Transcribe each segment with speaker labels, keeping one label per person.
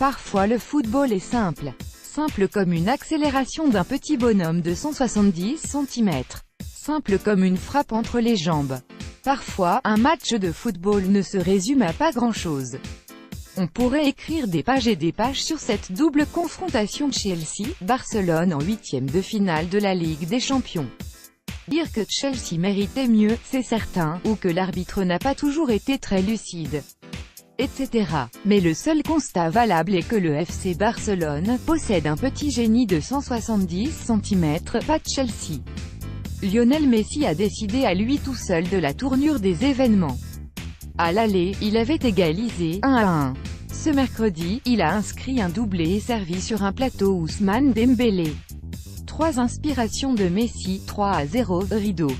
Speaker 1: Parfois le football est simple. Simple comme une accélération d'un petit bonhomme de 170 cm. Simple comme une frappe entre les jambes. Parfois, un match de football ne se résume à pas grand-chose. On pourrait écrire des pages et des pages sur cette double confrontation Chelsea-Barcelone en huitième de finale de la Ligue des Champions. Dire que Chelsea méritait mieux, c'est certain, ou que l'arbitre n'a pas toujours été très lucide, etc. Mais le seul constat valable est que le FC Barcelone possède un petit génie de 170 cm, pas de Chelsea. Lionel Messi a décidé à lui tout seul de la tournure des événements. À l'aller, il avait égalisé 1-1. Ce mercredi, il a inscrit un doublé et servi sur un plateau Ousmane Dembélé. 3 inspirations de Messi, 3-0, rideau.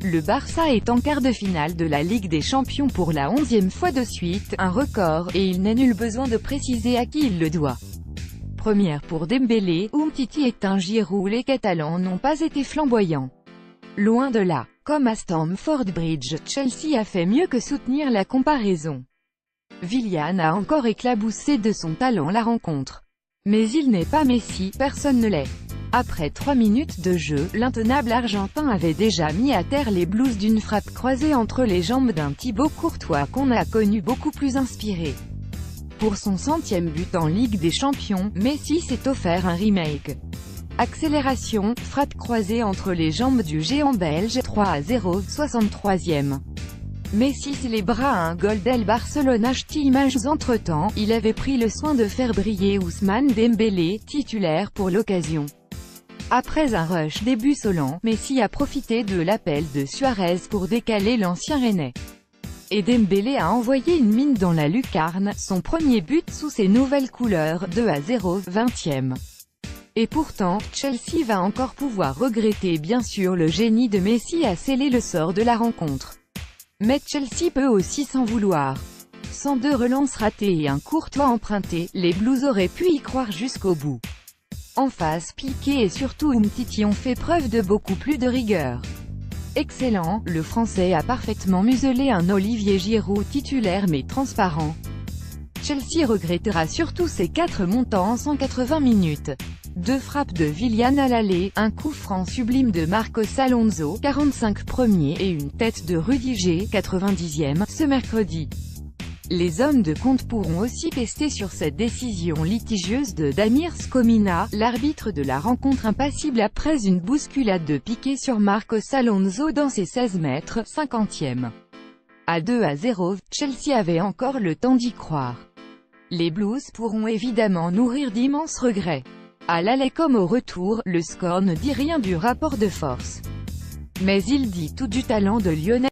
Speaker 1: Le Barça est en quart de finale de la Ligue des Champions pour la 11e fois de suite, un record, et il n'a nul besoin de préciser à qui il le doit. Première pour Dembélé, Umtiti est un Giroud. Les Catalans n'ont pas été flamboyants. Loin de là. Comme à Stamford Bridge, Chelsea a fait mieux que soutenir la comparaison. Willian a encore éclaboussé de son talent la rencontre. Mais il n'est pas Messi, personne ne l'est. Après 3 minutes de jeu, l'intenable Argentin avait déjà mis à terre les Blues d'une frappe croisée entre les jambes d'un Thibaut Courtois qu'on a connu beaucoup plus inspiré. Pour son 100e but en Ligue des Champions, Messi s'est offert un remake. Accélération, frappe croisée entre les jambes du géant belge, 3-0, 63e. Messi célébra un goal d'El Barcelone. Images. Entre-temps, il avait pris le soin de faire briller Ousmane Dembélé, titulaire pour l'occasion. Après un rush déboussolant, Messi a profité de l'appel de Suarez pour décaler l'ancien Rennais. Et Dembélé a envoyé une mine dans la lucarne, son premier but sous ses nouvelles couleurs, 2-0, 20e. Et pourtant, Chelsea va encore pouvoir regretter. Bien sûr, le génie de Messi a scellé le sort de la rencontre. Mais Chelsea peut aussi s'en vouloir. Sans 2 relances ratées et un Courtois emprunté, les Blues auraient pu y croire jusqu'au bout. En face, Piqué et surtout Umtiti ont fait preuve de beaucoup plus de rigueur. Excellent, le Français a parfaitement muselé un Olivier Giroud titulaire mais transparent. Chelsea regrettera surtout ses 4 montants en 180 minutes. 2 frappes de Willian à l'aller, un coup franc sublime de Marcos Alonso, 45 premier, et une tête de Rudiger, 90e, ce mercredi. Les hommes de compte pourront aussi pester sur cette décision litigieuse de Damir Skomina, l'arbitre de la rencontre impassible après une bousculade de Piqué sur Marcos Alonso dans ses 16 mètres, 50e. À 2-0, Chelsea avait encore le temps d'y croire. Les Blues pourront évidemment nourrir d'immenses regrets. À l'aller comme au retour, le score ne dit rien du rapport de force. Mais il dit tout du talent de Lionel